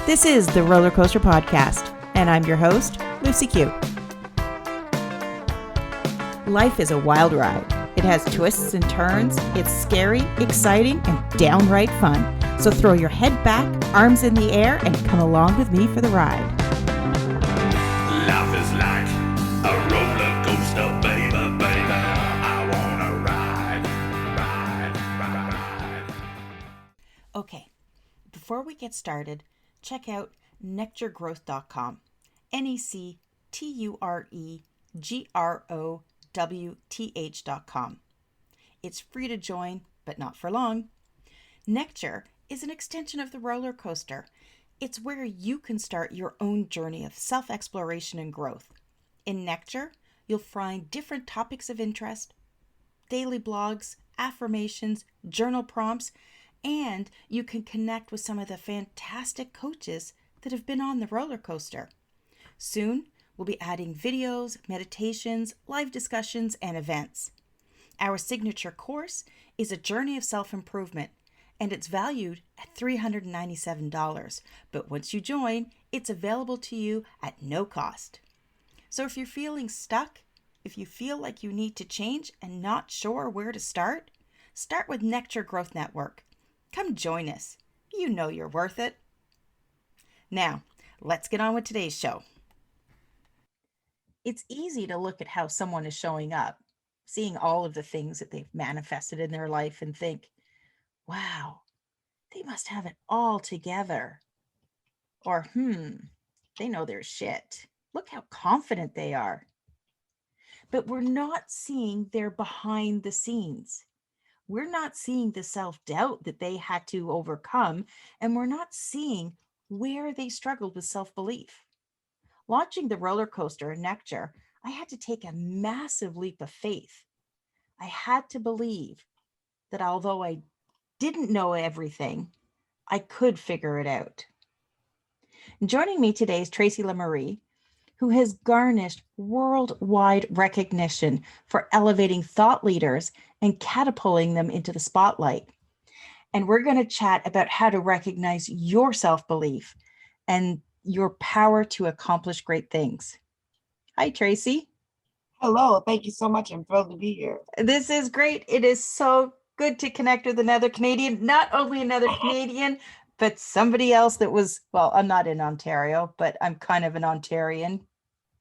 This is the Roller Coaster Podcast, and I'm your host, Lucy Q. Life is a wild ride. It has twists and turns. It's scary, exciting, and downright fun. So throw your head back, arms in the air, and come along with me for the ride. Life is like a roller coaster, baby, baby. I wanna ride. Okay, before we get started, check out nectargrowth.com. nectargrowth.com. It's free to join, but not for long. Nectar is an extension of the roller coaster. It's where you can start your own journey of self-exploration and growth. In Nectar, you'll find different topics of interest, daily blogs, affirmations, journal prompts, and you can connect with some of the fantastic coaches that have been on the roller coaster. Soon, we'll be adding videos, meditations, live discussions, and events. Our signature course is a journey of self-improvement, and it's valued at $397. But once you join, it's available to you at no cost. So if you're feeling stuck, if you feel like you need to change and not sure where to start with Nectar Growth Network. Come join us. You know you're worth it. Now, let's get on with today's show. It's easy to look at how someone is showing up, seeing all of the things that they've manifested in their life and think, wow, they must have it all together. Or, they know their shit. Look how confident they are. But we're not seeing their behind the scenes. We're not seeing the self-doubt that they had to overcome, and we're not seeing where they struggled with self-belief. Launching the roller coaster and Nectar, I had to take a massive leap of faith. I had to believe that although I didn't know everything, I could figure it out. Joining me today is Tracy Lamourie, who has garnished worldwide recognition for elevating thought leaders and catapulting them into the spotlight. And we're going to chat about how to recognize your self-belief and your power to accomplish great things. Hi, Tracy. Hello, thank you so much. I'm thrilled to be here. This is great. It is so good to connect with another Canadian, not only another Canadian, but somebody else that was, well, I'm not in Ontario, but I'm kind of an Ontarian.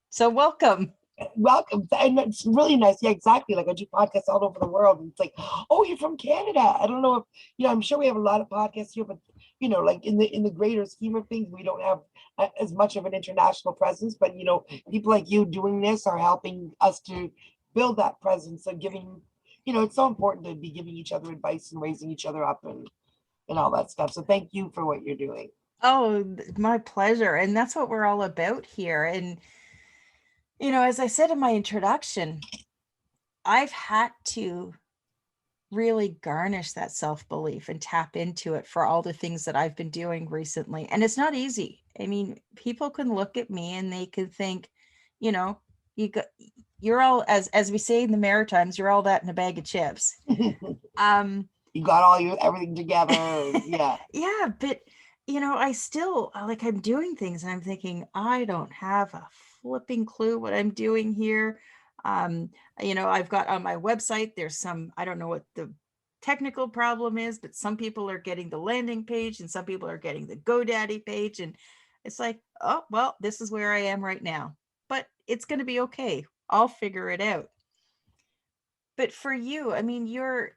So welcome. Welcome. And it's really nice. Yeah, exactly. Like I do podcasts all over the world. And it's like, oh, you're from Canada. I don't know if, I'm sure we have a lot of podcasts here, but like in the greater scheme of things, we don't have as much of an international presence. But, people like you doing this are helping us to build that presence and giving, it's so important to be giving each other advice and raising each other up and all that stuff. So thank you for what you're doing. Oh, my pleasure. And that's what we're all about here. And as I said in my introduction, I've had to really garnish that self-belief and tap into it for all the things that I've been doing recently. And it's not easy. I mean, people can look at me and they can think, you're all, as we say in the Maritimes, you're all that in a bag of chips. You got everything together. Yeah. Yeah, but I still I'm doing things and I'm thinking, I don't have a flipping clue what I'm doing here. I've got on my website, there's some, I don't know what the technical problem is, but some people are getting the landing page and some people are getting the GoDaddy page. And it's like, oh, well, this is where I am right now, but it's going to be okay. I'll figure it out. But for you, I mean, you're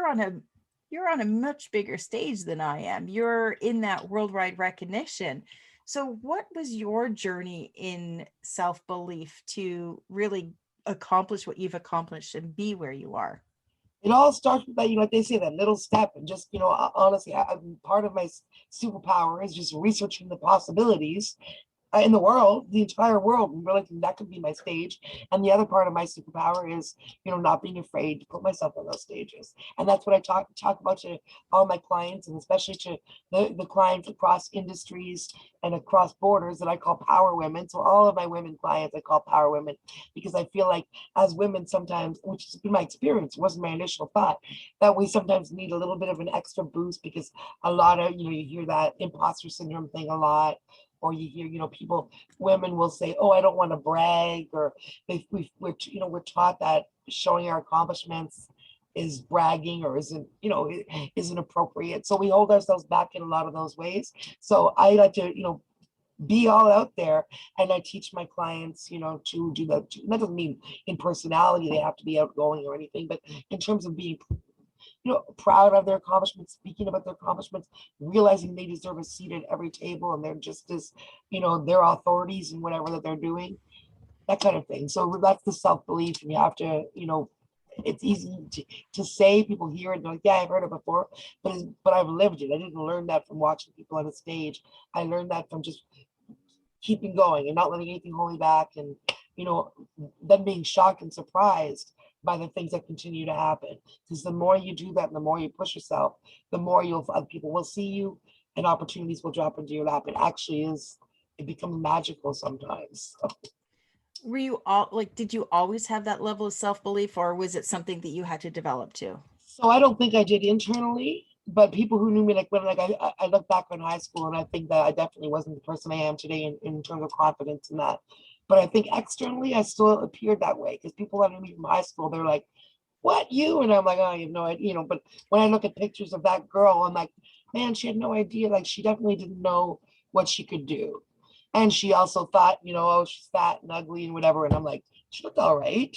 on a much bigger stage than I am. You're in that worldwide recognition. So what was your journey in self-belief to really accomplish what you've accomplished and be where you are? It all starts with that, like they say, that little step. And just, honestly, part of my superpower is just researching the possibilities in the world, the entire world, and really think that could be my stage. And the other part of my superpower is, not being afraid to put myself on those stages. And that's what I talk about to all my clients, and especially to the clients across industries and across borders that I call power women. So all of my women clients I call power women, because I feel like as women sometimes, which has been my experience, wasn't my initial thought, that we sometimes need a little bit of an extra boost, because a lot of, you hear that imposter syndrome thing a lot, or you hear, women will say, oh, I don't want to brag, or we're taught that showing our accomplishments is bragging, or isn't appropriate. So we hold ourselves back in a lot of those ways. So I like to, be all out there, and I teach my clients, to do that. That doesn't mean in personality they have to be outgoing or anything, but in terms of being proud of their accomplishments, speaking about their accomplishments, realizing they deserve a seat at every table, and they're just as, their authorities in whatever that they're doing, that kind of thing. So that's the self-belief, and you have to, it's easy to say, people hear it and they're like, yeah, I've heard it before, but I've lived it. I didn't learn that from watching people on the stage. I learned that from just keeping going and not letting anything hold me back, and then being shocked and surprised by the things that continue to happen. Because the more you do that and the more you push yourself, the more other people will see you, and opportunities will drop into your lap. It becomes magical sometimes. Were you all like, did you always have that level of self-belief, or was it something that you had to develop too? So I don't think I did internally, but people who knew me, like when I look back on high school, and I think that I definitely wasn't the person I am today in terms of confidence in that. But I think externally I still appeared that way, because people that knew me from high school, they're like, what, you? And I'm like, oh, you have no idea, but when I look at pictures of that girl, I'm like, man, she had no idea. Like, she definitely didn't know what she could do. And she also thought, oh, she's fat and ugly and whatever. And I'm like, she looked all right.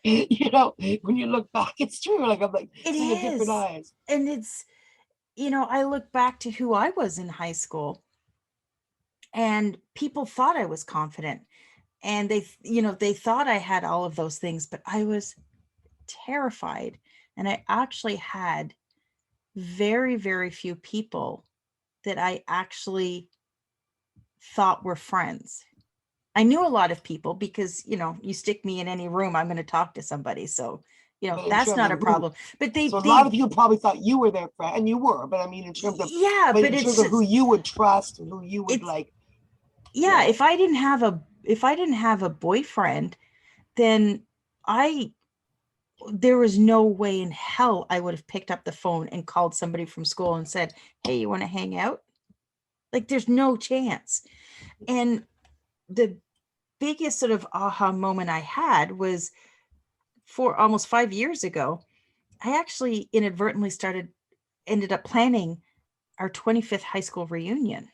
When you look back, it's true. Like, I'm like, It seeing different is. eyes. And it's, I look back to who I was in high school, and people thought I was confident, and they thought I had all of those things, but I was terrified. And I actually had very, very few people that I actually thought were friends. I knew a lot of people because, you stick me in any room, I'm going to talk to somebody. So, But in that's terms not of a problem. But so a lot of people probably thought you were their friend, and you were. But I mean, in terms of yeah, but in it's terms of who just, you would trust and who you would like. yeah. Yeah. If I didn't have a boyfriend, then there was no way in hell I would have picked up the phone and called somebody from school and said, hey, you want to hang out? Like, there's no chance. And the biggest sort of aha moment I had was for almost 5 years ago. I actually inadvertently ended up planning our 25th high school reunion.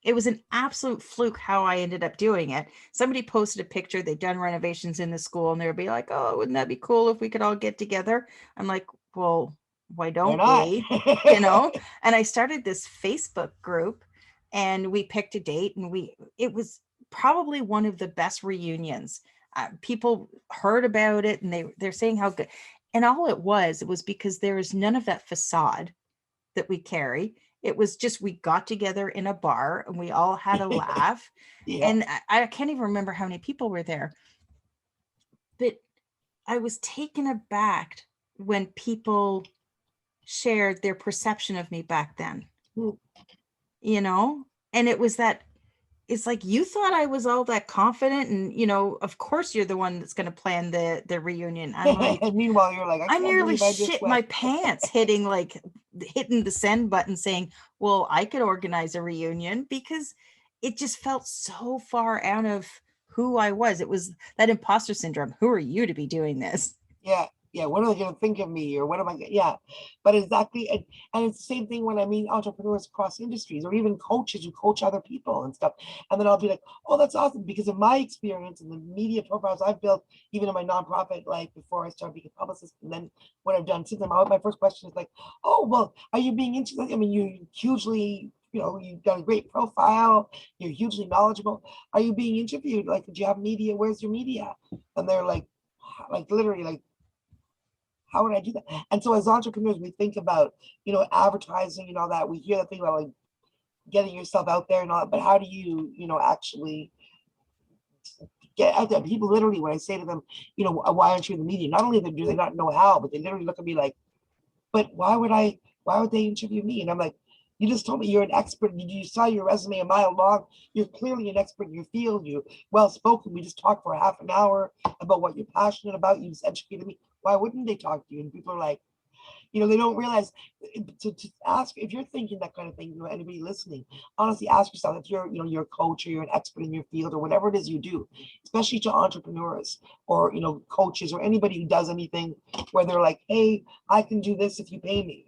It was an absolute fluke how I ended up doing it. Somebody posted a picture, they'd done renovations in the school, and they'd be like, oh, wouldn't that be cool if we could all get together? I'm like, well, why Why don't not? we? And I started this Facebook group, and we picked a date, and it was probably one of the best reunions. People heard about it, and they're saying how good. And all it was because there is none of that facade that we carry. It was just, we got together in a bar and we all had a laugh. Yeah. And I can't even remember how many people were there. But I was taken aback when people shared their perception of me back then. Hmm. And it was that, it's like, you thought I was all that confident, and of course you're the one that's going to plan the reunion. I'm like, And meanwhile, you're like, I can't nearly believe I just shit went. my pants hitting the send button saying, well, I could organize a reunion, because it just felt so far out of who I was. It was that imposter syndrome. Who are you to be doing this? Yeah, what are they going to think of me, or what am I going? Yeah, but exactly, and it's the same thing when I meet entrepreneurs across industries, or even coaches who coach other people and stuff. And then I'll be like, oh, that's awesome, because of my experience and the media profiles I've built, even in my nonprofit life before I started being a publicist, and then what I've done since then. My first question is like, oh, well, are you being interested? I mean, you hugely, you've got a great profile, you're hugely knowledgeable. Are you being interviewed? Like, do you have media? Where's your media? And they're like literally like, how would I do that? And so as entrepreneurs, we think about, advertising and all that. We hear that thing about like getting yourself out there and all, but how do you, actually get out there? People literally, when I say to them, why aren't you in the media? Not only do they not know how, but they literally look at me like, but why would they interview me? And I'm like, you just told me you're an expert. You saw your resume a mile long. You're clearly an expert in your field. You're well spoken. We just talked for half an hour about what you're passionate about. You just educated me. Why wouldn't they talk to you? And people are like, they don't realize to ask if you're thinking that kind of thing. Anybody listening, honestly, ask yourself if you're a coach or you're an expert in your field or whatever it is you do, especially to entrepreneurs or coaches or anybody who does anything where they're like, hey, I can do this if you pay me.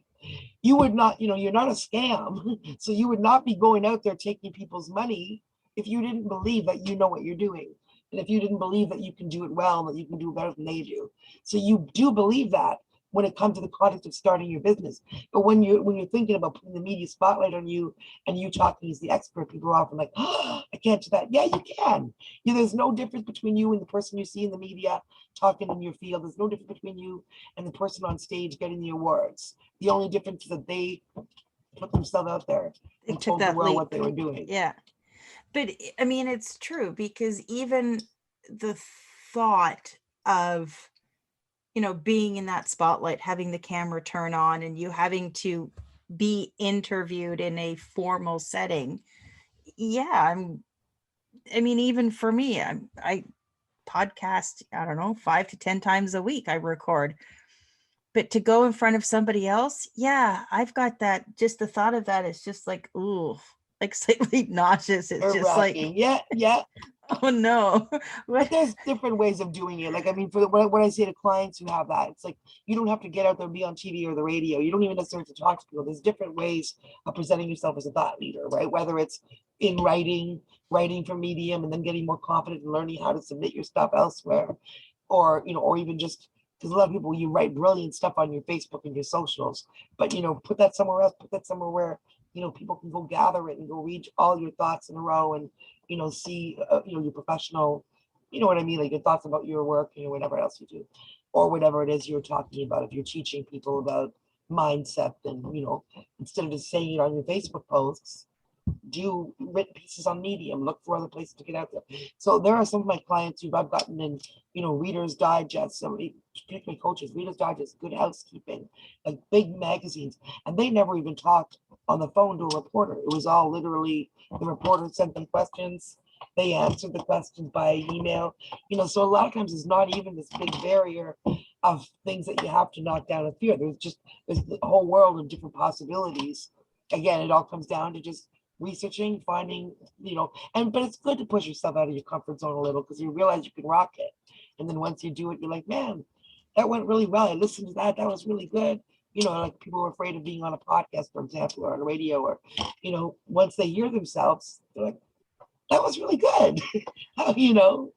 You would not, you're not a scam. So you would not be going out there taking people's money if you didn't believe that you know what you're doing. And if you didn't believe that you can do it well, that you can do it better than they do. So you do believe that when it comes to the context of starting your business. But when you're thinking about putting the media spotlight on you and you talking as the expert, people are often like, oh, I can't do that. Yeah, you can. There's no difference between you and the person you see in the media talking in your field. There's no difference between you and the person on stage getting the awards. The only difference is that they put themselves out there They and took told the that world leap. what they were doing. Yeah. But I mean, it's true, because even the thought of, being in that spotlight, having the camera turn on and you having to be interviewed in a formal setting. Yeah. Even for me, I podcast, I don't know, 5 to 10 times a week I record. But to go in front of somebody else, yeah, I've got that. Just the thought of that is just like, ooh, like slightly nauseous. It's just like, Yeah. oh no. But there's different ways of doing it. Like, I mean, when I say to clients who have that, it's like, you don't have to get out there and be on TV or the radio. You don't even necessarily have to talk to people. There's different ways of presenting yourself as a thought leader, right? Whether it's in writing for Medium, and then getting more confident and learning how to submit your stuff elsewhere, or, or even just, because a lot of people, you write brilliant stuff on your Facebook and your socials, but, put that somewhere else, put that somewhere where, people can go gather it and go read all your thoughts in a row and, see, your professional, what I mean? Like your thoughts about your work, whatever else you do, or whatever it is you're talking about. If you're teaching people about mindset, then, instead of just saying it on your Facebook posts, do written pieces on Medium, look for other places to get out there. So there are some of my clients who I've gotten in, Reader's Digest, somebody, particularly coaches, Reader's Digest, Good Housekeeping, like big magazines, and they never even talked on the phone to a reporter. It was all literally the reporter sent them questions. They answered the questions by email, so a lot of times it's not even this big barrier of things that you have to knock down in fear. There's a whole world of different possibilities. Again, it all comes down to just researching, finding, but it's good to push yourself out of your comfort zone a little, because you realize you can rock it. And then once you do it, you're like, man, that went really well. I listened to that. That was really good. Like people are afraid of being on a podcast, for example, or on a radio, or, once they hear themselves, they're like, that was really good. Oh,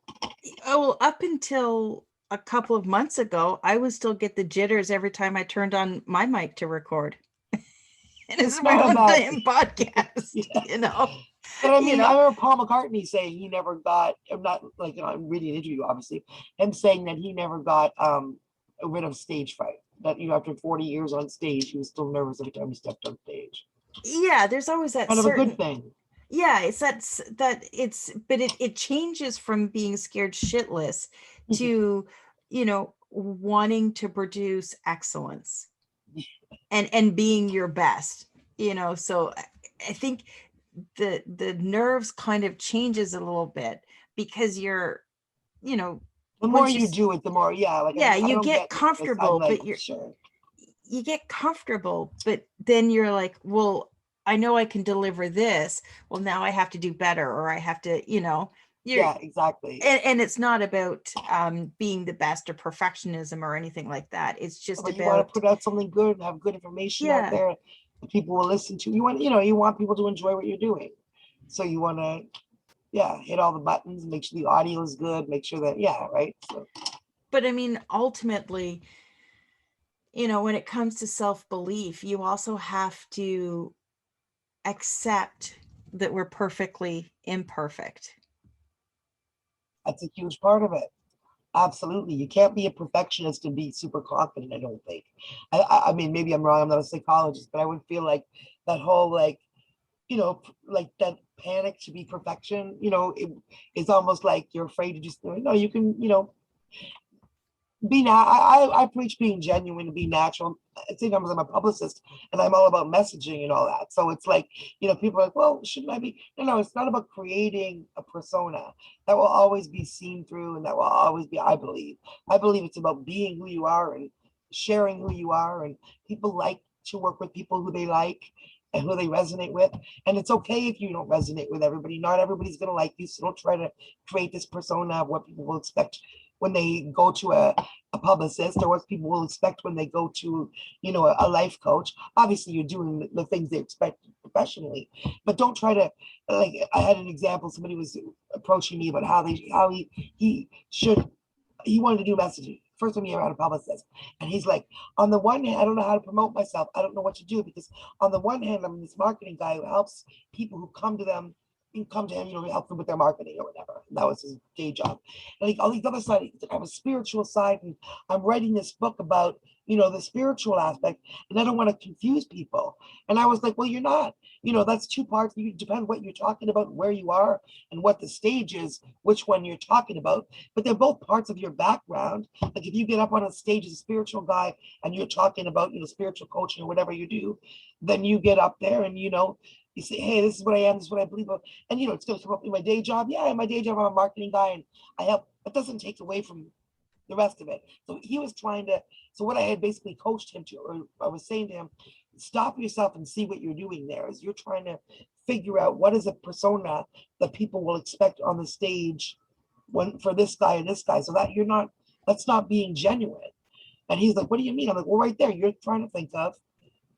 well, up until a couple of months ago, I would still get the jitters every time I turned on my mic to record. And it's my own damn podcast, Yeah. But I mean, I remember Paul McCartney saying he never got, I'm not like, I'm reading an interview, obviously, him saying that he never got rid of stage fright. That, after 40 years on stage, he was still nervous every time he stepped on stage. Yeah, there's always that Kind of certain, a good thing. Yeah, it's but it changes from being scared shitless to, wanting to produce excellence and being your best, so I think the nerves kind of changes a little bit, because you're, the more you do it, the more, like, yeah, I you don't get comfortable, like, but sure. you get comfortable, but then you're like, well, I know I can deliver this. Well, now I have to do better, or I have to, Yeah, exactly. And it's not about being the best or perfectionism or anything like that. It's just But about, you want to put out something good and have good information out there that people will listen to. You want people to enjoy what you're doing. So you want to, hit all the buttons, make sure the audio is good, make sure that, right. So. But I mean, ultimately, when it comes to self-belief, you also have to accept that we're perfectly imperfect. That's a huge part of it. Absolutely. You can't be a perfectionist and be super confident, I don't think. I mean, maybe I'm wrong. I'm not a psychologist, but I would feel like that whole, like, like that panic to be perfection, it's almost like you're afraid to just, no, you can, I preach being genuine and be natural. At the same time, I'm a publicist and I'm all about messaging and all that. So it's like, people are like, well, shouldn't I be? No, it's not about creating a persona that will always be seen through and that will always be, I believe. I believe it's about being who you are and sharing who you are. And people like to work with people who they like and who they resonate with. And it's okay if you don't resonate with everybody. Not everybody's going to like you. So don't try to create this persona of what people will expect when they go to a publicist, or what people will expect when they go to, a life coach. Obviously, you're doing the things they expect professionally, but don't try to, like, I had an example. Somebody was approaching me about how he wanted to do messaging. First time he ever had a publicist. And he's like, on the one hand, I don't know how to promote myself. I don't know what to do, because on the one hand, I'm this marketing guy who helps people who come to him and come to him, help them with their marketing or whatever. And that was his day job. And like all these other sides, I have a spiritual side, and I'm writing this book about, the spiritual aspect, and I don't want to confuse people. And I was like, well, you're not, that's two parts. You depend what you're talking about, where you are, and what the stage is, which one you're talking about. But they're both parts of your background. Like if you get up on a stage as a spiritual guy and you're talking about, spiritual coaching or whatever you do, then you get up there and, you say, hey, this is what I am, this is what I believe. And, it's going to come up in my day job. Yeah, in my day job, I'm a marketing guy and I help. That doesn't take away from the rest of it. So he was so what I had basically coached him to, or I was saying to him, stop yourself and see what you're doing there. Is you're trying to figure out what is a persona that people will expect on the stage for this guy and this guy. So that that's not being genuine. And he's like, what do you mean? I'm like, well, right there, you're trying to think of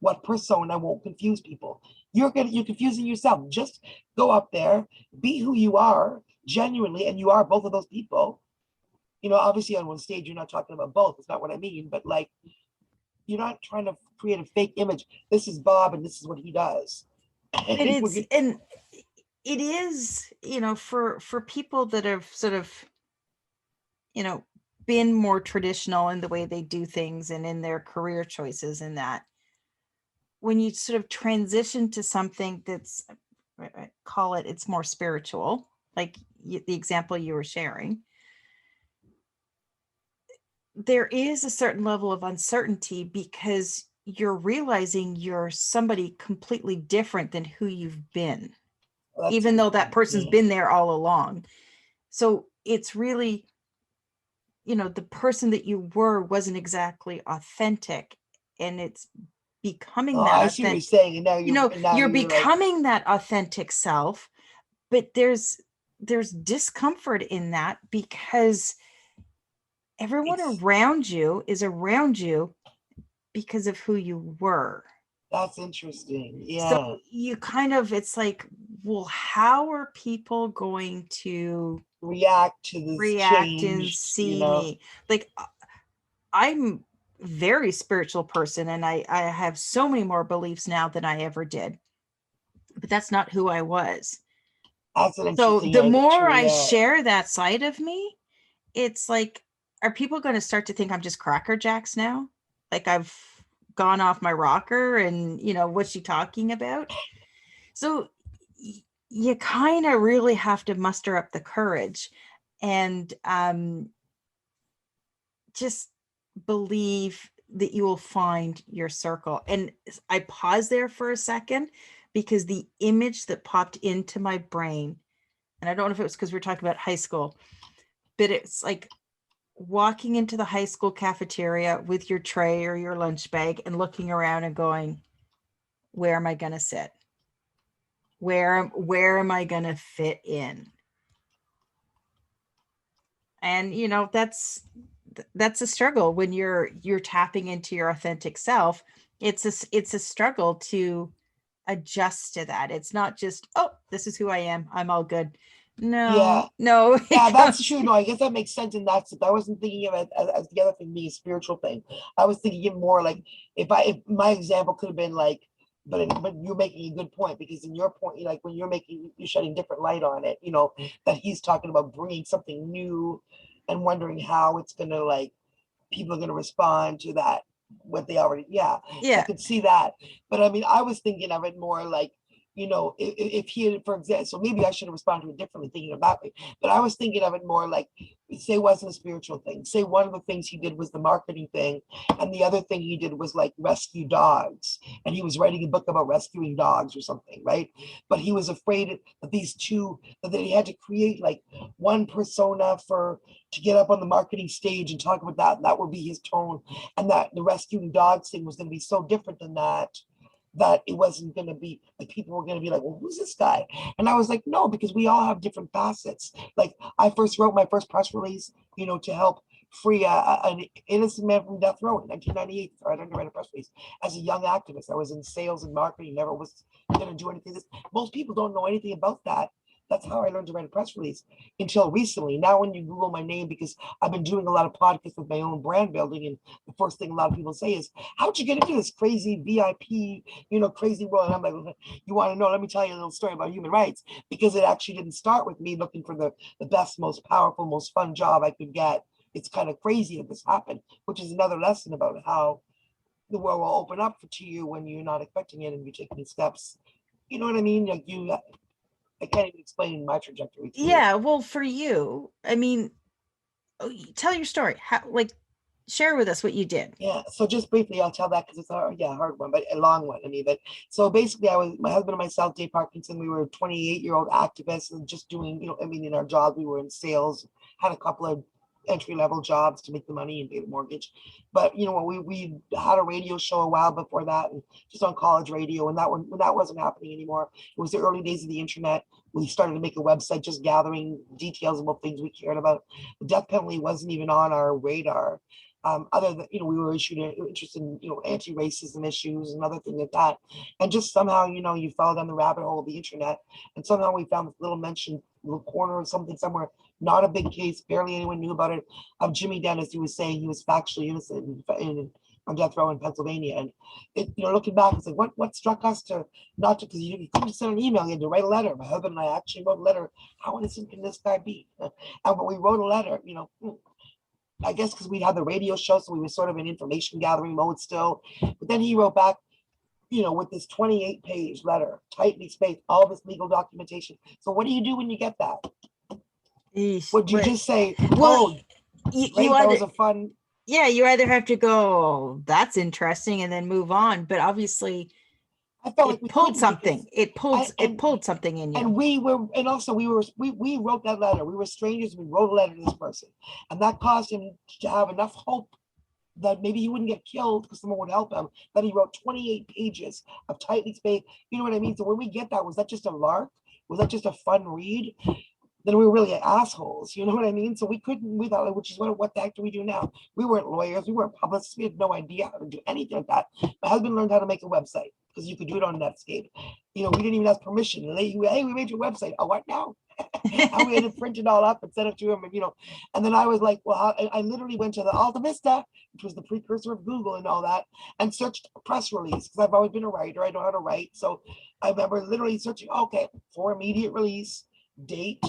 what persona won't confuse people. You're confusing yourself. Just go up there, be who you are genuinely, and you are both of those people. Obviously on one stage, you're not talking about both. It's not what I mean, but like, you're not trying to create a fake image. This is Bob, and this is what he does. And it is, for people that have sort of, been more traditional in the way they do things and in their career choices, and that when you sort of transition to something that's, it's more spiritual, like the example you were sharing, there is a certain level of uncertainty because you're realizing you're somebody completely different than who you've been, even though that person's been there all along. So it's really, the person that you were wasn't exactly authentic, and it's becoming that. I see what you're saying. And now you're becoming that authentic self, but there's discomfort in that because everyone around you is around you because of who you were. That's interesting. Yeah. So you kind of, it's like, well, how are people going to react to this change, and see me? Like, I'm a very spiritual person, and I have so many more beliefs now than I ever did, but that's not who I was. So the more I share that side of me, it's like, are people going to start to think I'm just Cracker Jacks now? Like I've gone off my rocker and, what's she talking about? So you kind of really have to muster up the courage and just believe that you will find your circle. And I paused there for a second because the image that popped into my brain, and I don't know if it was because we were talking about high school, but it's like walking into the high school cafeteria with your tray or your lunch bag and looking around and going, where am I going to sit? Where am I going to fit in? And, that's a struggle when you're tapping into your authentic self. It's a struggle to adjust to that. It's not just, oh, this is who I am, I'm all good. No. Yeah, that's true. No, I guess that makes sense. And I wasn't thinking of it as the other thing being a spiritual thing. I was thinking it more like if my example could have been like, but you're making a good point, because in your point, like when you're shedding different light on it, that he's talking about bringing something new and wondering how it's going to, like, people are going to respond to that, what they already, I could see that. But I mean, I was thinking of it more like, you know, if he had, for example, so maybe I should have responded to it differently, thinking about it. But I was thinking of it more like, say it wasn't a spiritual thing. Say one of the things he did was the marketing thing, and the other thing he did was like rescue dogs, and he was writing a book about rescuing dogs or something, right? But he was afraid that these two, that he had to create like one persona for to get up on the marketing stage and talk about that, and that would be his tone, and that the rescuing dogs thing was going to be so different than that, that it wasn't going to be like people were going to be like, well, who's this guy? And I was like, no, because we all have different facets. Like I first wrote my first press release, you know, to help free an innocent man from death row in 1998. So I had to write a press release as a young activist. I was in sales and marketing, never was going to do anything. Most people don't know anything about that. That's how I learned to write a press release until recently. Now, when you Google my name, because I've been doing a lot of podcasts with my own brand building, and the first thing a lot of people say is, how'd you get into this crazy VIP, you know, crazy world? And I'm like, you want to know? Let me tell you a little story about human rights, because it actually didn't start with me looking for the best, most powerful, most fun job I could get. It's kind of crazy that this happened, which is another lesson about how the world will open up to you when you're not expecting it and you're taking steps. You know what I mean? Like I can't even explain my trajectory to you. Yeah, well, for you, I mean, tell your story. How, like, share with us what you did. Yeah, so just briefly, I'll tell that because it's a hard one, but a long one. I mean, but so basically, my husband and myself, Dave Parkinson, we were 28-year-old activists and just doing, you know, I mean, in our job, we were in sales, had a couple of entry-level jobs to make the money and pay the mortgage. But you know, we had a radio show a while before that, and just on college radio, and that one, when that wasn't happening anymore, it was the early days of the internet. We started to make a website, just gathering details about things we cared about. The death penalty wasn't even on our radar. Other than, you know, we were interested in, you know, anti-racism issues and other things like that. And just somehow, you know, you fell down the rabbit hole of the internet, and somehow we found this little mention, little corner of something somewhere, not a big case, barely anyone knew about it, of Jimmy Dennis. He was saying he was factually innocent on death row in Pennsylvania. And it, you know, looking back, it's like, what struck us to not to, because you couldn't send an email, you had to write a letter. My husband and I actually wrote a letter. How innocent can this guy be? But we wrote a letter, you know, I guess because we had the radio show, so we were sort of in information gathering mode still. But then he wrote back, you know, with this 28-page letter, tightly spaced, all this legal documentation. So what do you do when you get that? Eesh, Would you but- just say, well, oh, you great, that either, was a fun, yeah, you either have to go, that's interesting, and then move on. But obviously, I felt like it we pulled couldn't something. because It pulled, and it pulled something in you. and we were, and also we wrote that letter. We were strangers. We wrote a letter to this person, and that caused him to have enough hope that maybe he wouldn't get killed because someone would help him. That he wrote 28 pages of tightly spaced. You know what I mean? So when we get that, was that just a lark? Was that just a fun read? Then we were really assholes. You know what I mean? So we couldn't. We thought, which is what the heck do we do now? We weren't lawyers. We weren't publicists. We had no idea how to do anything like that. My husband learned how to make a website because you could do it on Netscape. You know, we didn't even ask permission. Hey, we made your website. Oh, what now? And we had to print it all up and send it to him, and you know, and then I was like, well, I literally went to the Alta Vista, which was the precursor of Google and all that, and searched a press release because I've always been a writer. I know how to write, so I remember literally searching, okay, for immediate release, date,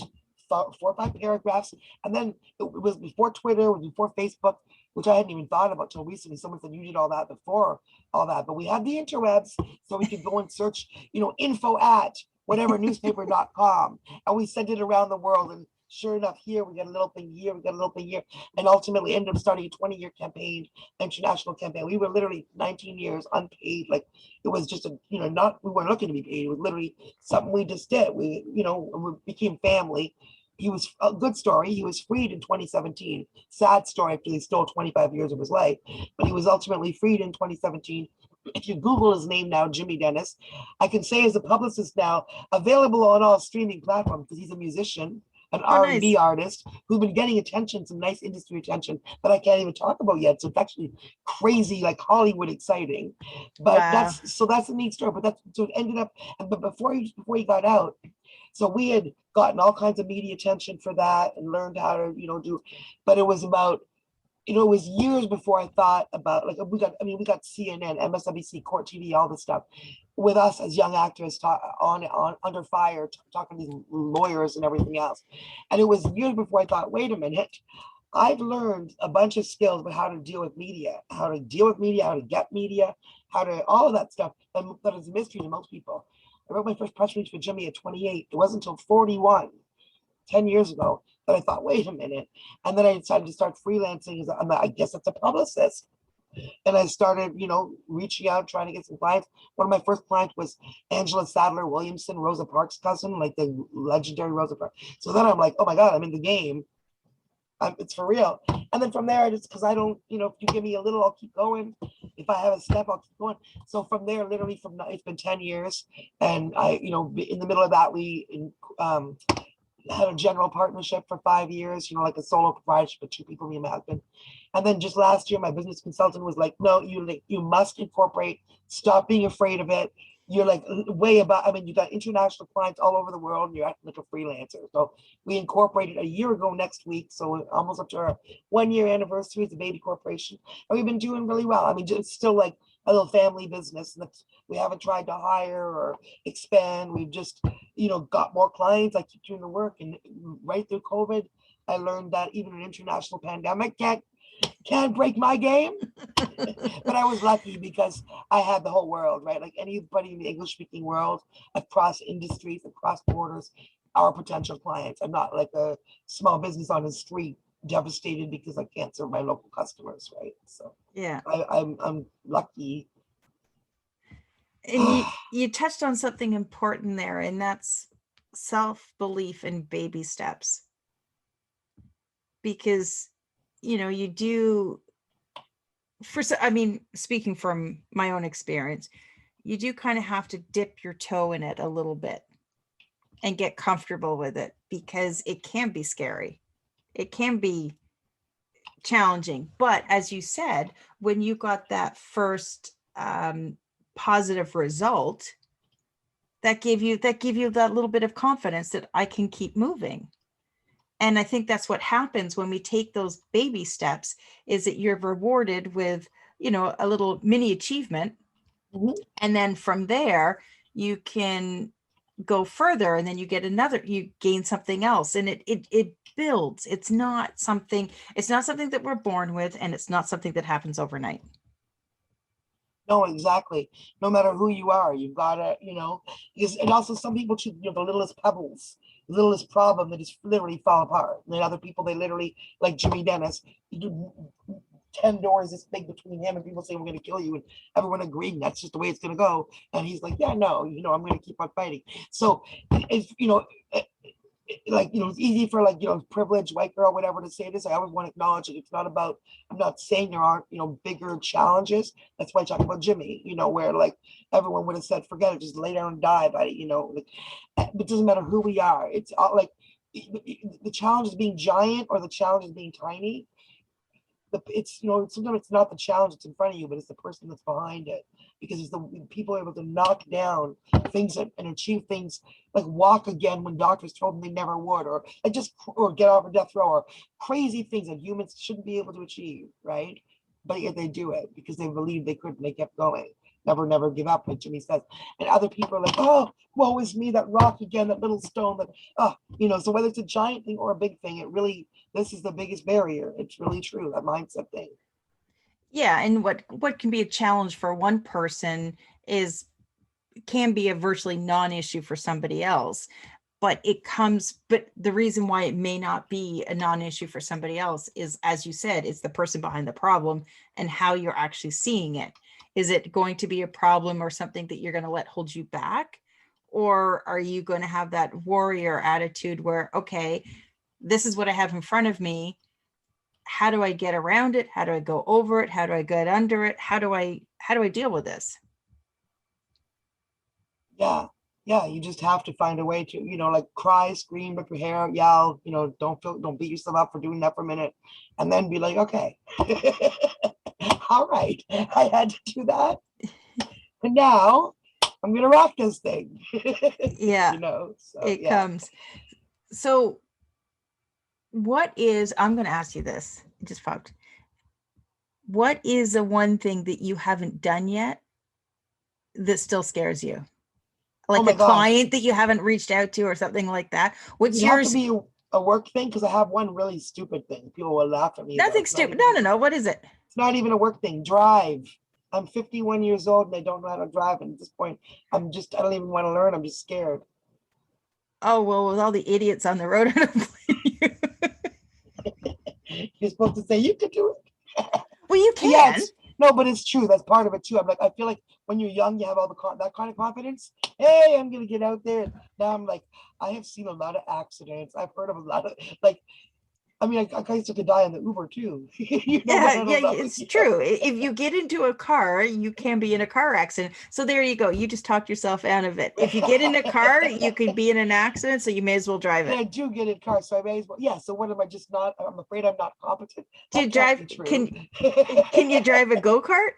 4 or 5 paragraphs, and then it was before Twitter, it was before Facebook, which I hadn't even thought about till recently. Someone said you did all that before all that, but we had the interwebs, so we could go and search, you know, info at whatever newspaper.com, and we sent it around the world. And sure enough, here we got a little thing here, we got a little thing here, and ultimately ended up starting a 20-year campaign, international campaign. We were literally 19 years unpaid. Like it was just a, you know, not, we weren't looking to be paid. It was literally something we just did. We, you know, we became family. He was a good story. He was freed in 2017. Sad story after they stole 25 years of his life, but he was ultimately freed in 2017. If you Google his name now, Jimmy Dennis, I can say as a publicist now, available on all streaming platforms because he's a musician, an R&B artist who's been getting attention, some nice industry attention that I can't even talk about yet. So it's actually crazy, like Hollywood exciting. But Wow. that's a neat story. But that's so it ended up. But before he got out, so we had gotten all kinds of media attention for that and learned how to, you know, do. But it was about, you know, it was years before I thought about, like, we got CNN, MSNBC, Court TV, all this stuff with us as young actors on under fire, talking to these lawyers and everything else. And it was years before I thought, wait a minute, I've learned a bunch of skills about how to deal with media, how to get media, how to all of that stuff. And that is a mystery to most people. I wrote my first press release for Jimmy at 28. It wasn't until 41, 10 years ago, that I thought, wait a minute. And then I decided to start freelancing. I guess it's a publicist. And I started, reaching out, trying to get some clients. One of my first clients was Angela Sadler Williamson, Rosa Parks' cousin, like the legendary Rosa Parks. So then I'm like, oh my God, I'm in the game. It's for real. And then from there, I just, because I don't, if you give me a little, I'll keep going. If I have a step, I'll keep going. So from there, literally it's been 10 years. And I, in the middle of that, we had a general partnership for 5 years, like a solo proprietorship with 2 people, me and my husband. And then just last year, my business consultant was like, no, you must incorporate, stop being afraid of it. You're like way above, you got international clients all over the world and you're acting like a freelancer. So we incorporated a year ago next week. So almost up to our 1-year anniversary as a baby corporation. And we've been doing really well. It's still like a little family business. And we haven't tried to hire or expand. We've just, got more clients. I keep doing the work. And right through COVID, I learned that even an international pandemic can't break my game. But I was lucky because I had the whole world, right? Like anybody in the English speaking world, across industries, across borders, are potential clients. I'm not like a small business on the street devastated because I can't serve my local customers, right? So Yeah. I'm lucky. And you touched on something important there, and that's self-belief and baby steps. Because, you do, speaking from my own experience, you do kind of have to dip your toe in it a little bit and get comfortable with it, because it can be scary. It can be challenging. But as you said, when you got that first positive result, that gave you that little bit of confidence that I can keep moving. And I think that's what happens when we take those baby steps, is that you're rewarded with, a little mini achievement. Mhm. And then from there, you can go further, and then you gain something else. And it builds. It's not something that we're born with, and it's not something that happens overnight. No, exactly. No matter who you are, you've got to, because, and also some people choose, the littlest pebbles, the littlest problem that just literally fall apart. And then other people, they literally, like Jimmy Dennis, you do 10 doors this big between him, and people say, we're going to kill you. And everyone agreed, and that's just the way it's going to go. And he's like, yeah, no, I'm going to keep on fighting. So it's, it's easy for privileged white girl, whatever, to say this. I always want to acknowledge it. It's not about, I'm not saying there aren't, bigger challenges. That's why I talk about Jimmy, where everyone would have said, forget it, just lay down and die, buddy, it doesn't matter who we are. It's all the challenge is being giant or the challenge is being tiny. It's sometimes it's not the challenge that's in front of you, but it's the person that's behind it, because it's the people able to knock down things and achieve things, like walk again when doctors told them they never would, or get off a death row, or crazy things that humans shouldn't be able to achieve, right? But yet they do it because they believe they could, and they kept going. Never give up, like Jimmy says. And other people are like, oh, woe is me, that rock again, that little stone, so whether it's a giant thing or a big thing, this is the biggest barrier. It's really true, that mindset thing. Yeah. And what can be a challenge for one person can be a virtually non-issue for somebody else. But the reason why it may not be a non-issue for somebody else is, as you said, it's the person behind the problem and how you're actually seeing it. Is it going to be a problem or something that you're going to let hold you back? Or are you going to have that warrior attitude where, okay, this is what I have in front of me. How do I get around it? How do I go over it? How do I get under it? How do I deal with this? Yeah, you just have to find a way to, cry, scream, rip your hair, yell, don't beat yourself up for doing that for a minute, and then be like, okay, all right, I had to do that, and now I'm gonna rock this thing. Yeah, so, it comes. So I'm going to ask you this, it just popped. What is the one thing that you haven't done yet that still scares you? Like a client that you haven't reached out to or something like that? What's yours? Have to be a work thing, because I have one really stupid thing. People will laugh at me. Nothing stupid. No. What is it? It's not even a work thing. Drive. I'm 51 years old and I don't know how to drive. And at this point, I don't even want to learn. I'm just scared. Oh, well, with all the idiots on the road, I don't blame you. You're supposed to say you could do it. Well, you But yeah, can. no, but it's true. That's part of it too. I'm like, I feel like when you're young, you have all that kind of confidence. Hey, I'm gonna get out there. Now I'm like, I have seen a lot of accidents. I've heard of a lot of like. I mean, I used to die in the Uber too. But Yeah, I yeah, don't know. it's true. If you get into a car, you can be in a car accident. So there you go. You just talked yourself out of it. If you get in a car, you can be in an accident, so you may as well drive And it. I do get in cars, so I may as well. Yeah. So what am I just not? I'm afraid I'm not competent. Do you That can't drive? be true. Can you drive a go-kart?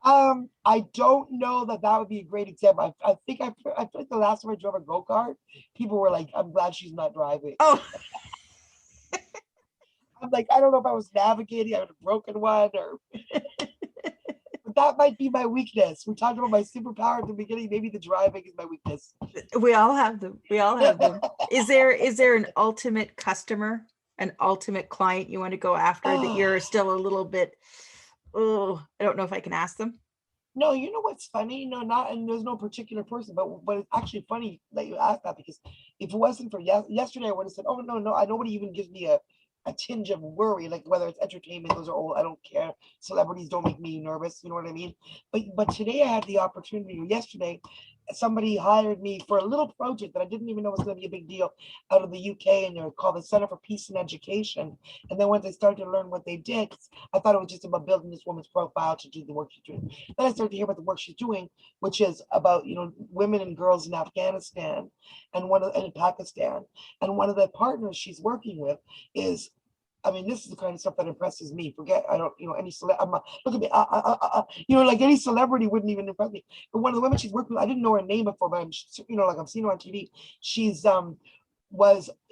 I don't know that would be a great example. I think I feel like the last time I drove a go-kart, people were like, "I'm glad she's not driving." Oh, I'm like, I don't know if I was navigating, I had a broken one, or but that might be my weakness. We talked about my superpower at the beginning. Maybe the driving is my weakness. we all have them. We all have them. Is there an ultimate customer, an ultimate client you want to go after that you're still a little bit, oh, I don't know if I can ask them. No, you know what's funny? No, not and there's no particular person, but it's actually funny that you asked that because if it wasn't for yesterday, I would have said, "Oh no, no, I nobody even gives me a tinge of worry, like whether it's entertainment, those are all I don't care. Celebrities don't make me nervous, you know what I mean? But today I had the opportunity, or yesterday, somebody hired me for a little project that I didn't even know was going to be a big deal out of the UK, and they're called the Center for Peace and Education. And then once I started to learn what they did, 'cause I thought it was just about building this woman's profile to do the work she's doing. Then I started to hear about the work she's doing, which is about women and girls in Afghanistan and in Pakistan. And one of the partners she's working with is, I mean, this is the kind of stuff that impresses me. Forget, I don't, any I'm not, look at me, like any celebrity wouldn't even impress me. But one of the women she's working with, I didn't know her name before, but I'm, like I've seen her on TV. She's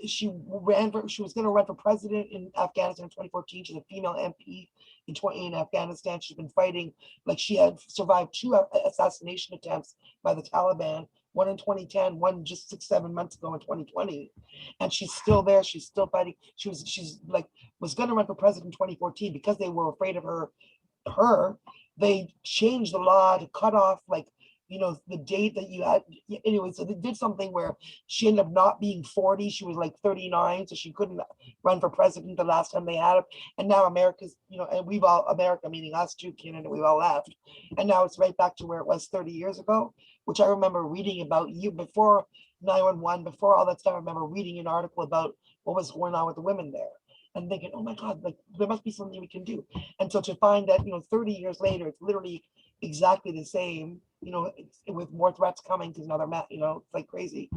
she was going to run for president in Afghanistan in 2014. She's a female MP in Afghanistan. She's been fighting, like she had survived 2 assassination attempts by the Taliban, one in 2010, one just 6-7 months ago in 2020, and she's still there. She's still fighting. She's like was going to run for president in 2014 because they were afraid of her. They changed the law to cut off the date that you had. Anyway, so they did something where she ended up not being 40. She was like 39, so she couldn't run for president the last time they had her. And now America's, and America, meaning us too, Canada, we've all left. And now it's right back to where it was 30 years ago, which I remember reading about you before 911, before all that stuff. I remember reading an article about what was going on with the women there and thinking, oh my God, like there must be something we can do. And so to find that, 30 years later, it's literally exactly the same, with more threats coming because another it's like crazy.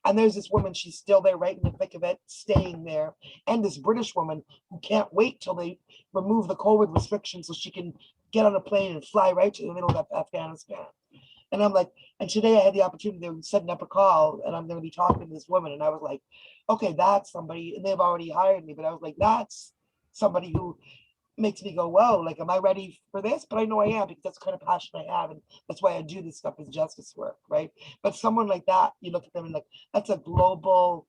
And there's this woman, she's still there right in the thick of it, staying there. And this British woman who can't wait till they remove the COVID restrictions so she can get on a plane and fly right to the middle of Afghanistan. And I'm like, and today I had the opportunity of setting up a call and I'm going to be talking to this woman. And I was like, okay, that's somebody, and they've already hired me, but I was like, that's somebody who makes me go, whoa, like, am I ready for this? But I know I am because that's the kind of passion I have. And that's why I do this stuff as justice work, right? But someone like that, you look at them and like, that's a globally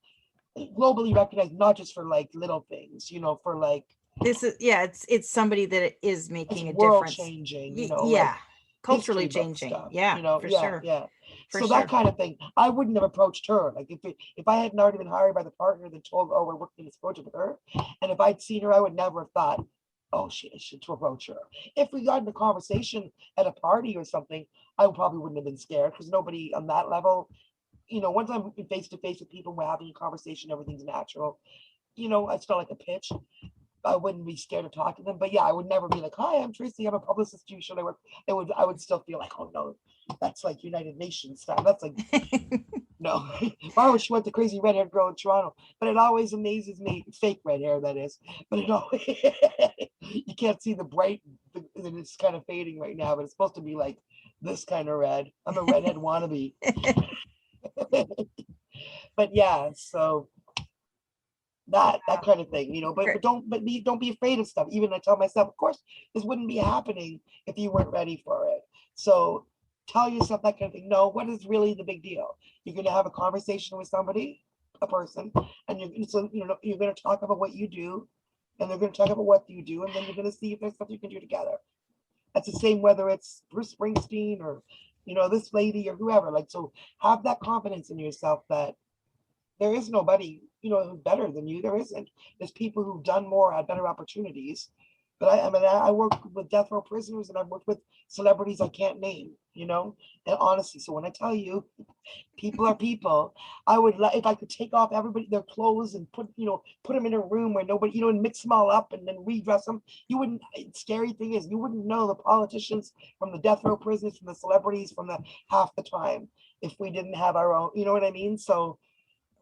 recognized, not just for like little things, for like, This is, yeah, it's somebody that is making a world difference. changing, Yeah, culturally history book changing. stuff, Yeah, for sure. yeah. For So sure. that kind of thing, I wouldn't have approached her. Like if I hadn't already been hired by the partner that told, oh, we're working this project with her, and if I'd seen her, I would never have thought, oh, she should to approach her. If we got in a conversation at a party or something, I probably wouldn't have been scared because nobody on that level, once I'm face to face with people, we're having a conversation, everything's natural. It's not like a pitch. I wouldn't be scared to talk to them. But yeah, I would never be like, hi, I'm Tracy, I'm a publicist. Should I work? I would still feel like, oh no, that's like United Nations stuff. That's like, no. Why would she want the crazy red-haired girl in Toronto? But it always amazes me, fake red hair, that is. But it always, you can't see the bright, and it's kind of fading right now, but it's supposed to be like this kind of red. I'm a redhead wannabe. But yeah, so that kind of thing, but don't be afraid of stuff. Even I tell myself, of course, this wouldn't be happening if you weren't ready for it. So tell yourself that kind of thing. No, what is really the big deal? You're going to have a conversation with somebody, a person, and you're going to talk about what you do, and they're going to talk about what you do, and then you're going to see if there's stuff you can do together. That's the same whether it's Bruce Springsteen or, this lady or whoever. Like, so have that confidence in yourself that there is nobody, who's better than you. There isn't. There's people who've done more, had better opportunities. But I work with death row prisoners, and I've worked with celebrities I can't name, and honestly, so when I tell you people are people, I would if I could take off everybody their clothes and put them in a room where nobody, and mix them all up and then redress them. You wouldn't. Scary thing is, you wouldn't know the politicians from the death row prisoners, from the celebrities, from the half the time, if we didn't have our own. You know what I mean? So,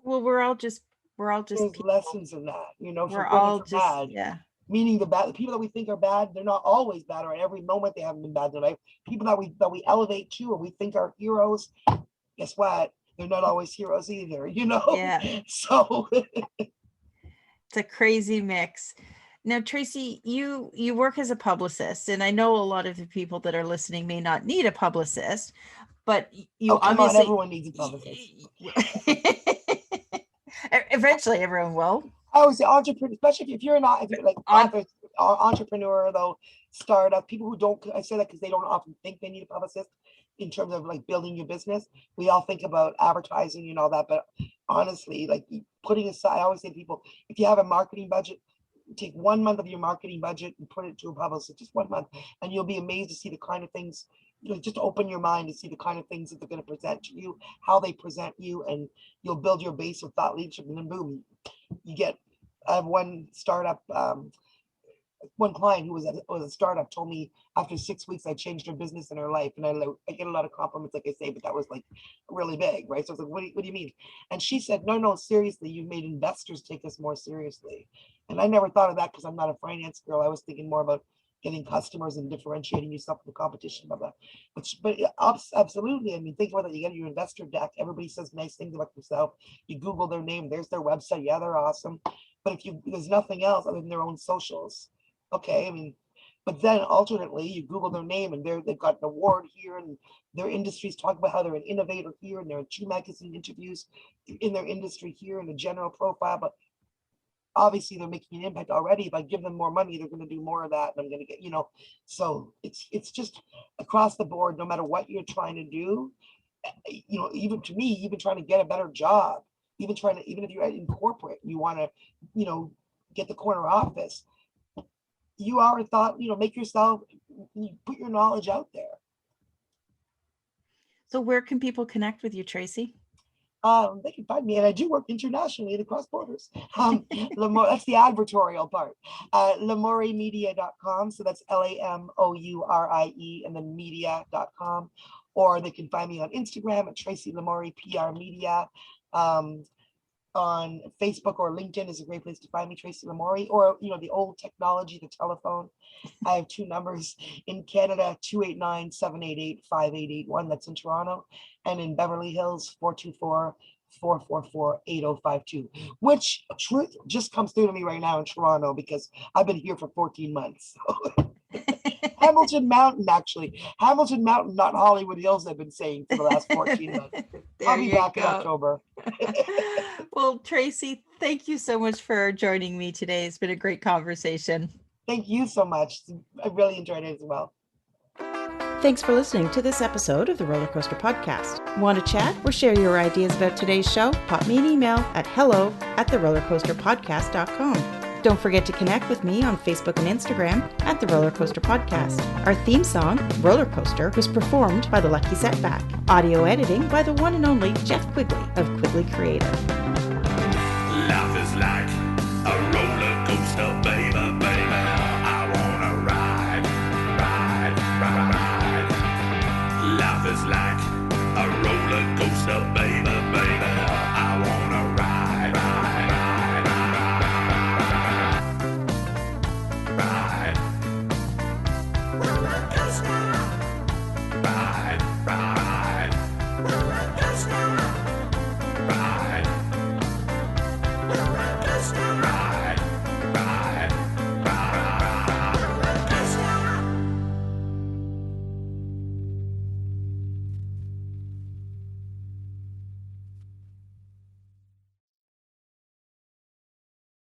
well, we're all just there's people. lessons in that, We're for good all and for just bad. yeah. Meaning the people that we think are bad, they're not always bad, or at every moment they haven't been bad in their life. People that we elevate to, or we think are heroes, guess what? They're not always heroes either, Yeah. So It's a crazy mix. Now, Tracy, you work as a publicist, and I know a lot of the people that are listening may not need a publicist, but you come on, obviously everyone needs a publicist. Eventually, everyone will. I always say entrepreneur, especially if you're not, if you're like author, entrepreneur though, startup, people who don't, I say that because they don't often think they need a publicist in terms of like building your business. We all think about advertising and all that, but honestly, like putting aside, I always say to people, if you have a marketing budget, take 1 month of your marketing budget and put it to a publicist, just 1 month, and you'll be amazed to see the kind of things, just open your mind to see the kind of things that they're going to present to you, how they present you, and you'll build your base of thought leadership, and then boom, I have one startup, one client who was a startup told me after 6 weeks I changed her business and her life, and I get a lot of compliments, like I say, but that was like really big, right? So I was like, what do you mean? And she said, no, seriously, you've made investors take us more seriously. And I never thought of that because I'm not a finance girl. I was thinking more about getting customers and differentiating yourself from the competition, blah, blah. But absolutely, I mean, think about it. You get your investor deck. Everybody says nice things about themselves. You Google their name. There's their website. Yeah, they're awesome. But there's nothing else other than their own socials. Okay, I mean, but then alternately, you Google their name and they've got an award here, and their industries talk about how they're an innovator here, and they're in 2 magazine interviews in their industry here, in the general profile. But obviously they're making an impact already. If I give them more money, they're going to do more of that, and I'm going to get, so it's just across the board, no matter what you're trying to do, even to me, even trying to get a better job, even if you're in corporate, you want to, get the corner office, you are a thought, make yourself, put your knowledge out there. So where can people connect with you, Tracy? They can find me, and I do work internationally and across borders. That's the advertorial part. LamourieMedia.com. So that's LAMOURIE and then media.com. Or they can find me on Instagram at Tracy Lamourie PR Media. On Facebook or LinkedIn is a great place to find me, Tracy Lamourie, or the old technology, the telephone. I have 2 numbers in Canada: 289-788-5881. That's in Toronto, and in Beverly Hills 424-444-8052. Which truth just comes through to me right now in Toronto because I've been here for 14 months. Hamilton Mountain, not Hollywood Hills, I've been saying for the last 14 months. I'll be back in October. Well, Tracy, thank you so much for joining me today. It's been a great conversation. Thank you so much. I really enjoyed it as well. Thanks for listening to this episode of the Roller Coaster Podcast. Want to chat or share your ideas about today's show? Pop me an email at hello@therollercoasterpodcast.com. Don't forget to connect with me on Facebook and Instagram at The Roller Coaster Podcast. Our theme song, Roller Coaster, was performed by The Lucky Setback. Audio editing by the one and only Jeff Quigley of Quigley Creative. Life is like a roller coaster, baby, baby. I wanna ride, ride, ride, ride. Life is like a roller coaster, baby, baby. I wanna ride, ride, ride, ride, ride. Roller coaster. Ride, ride.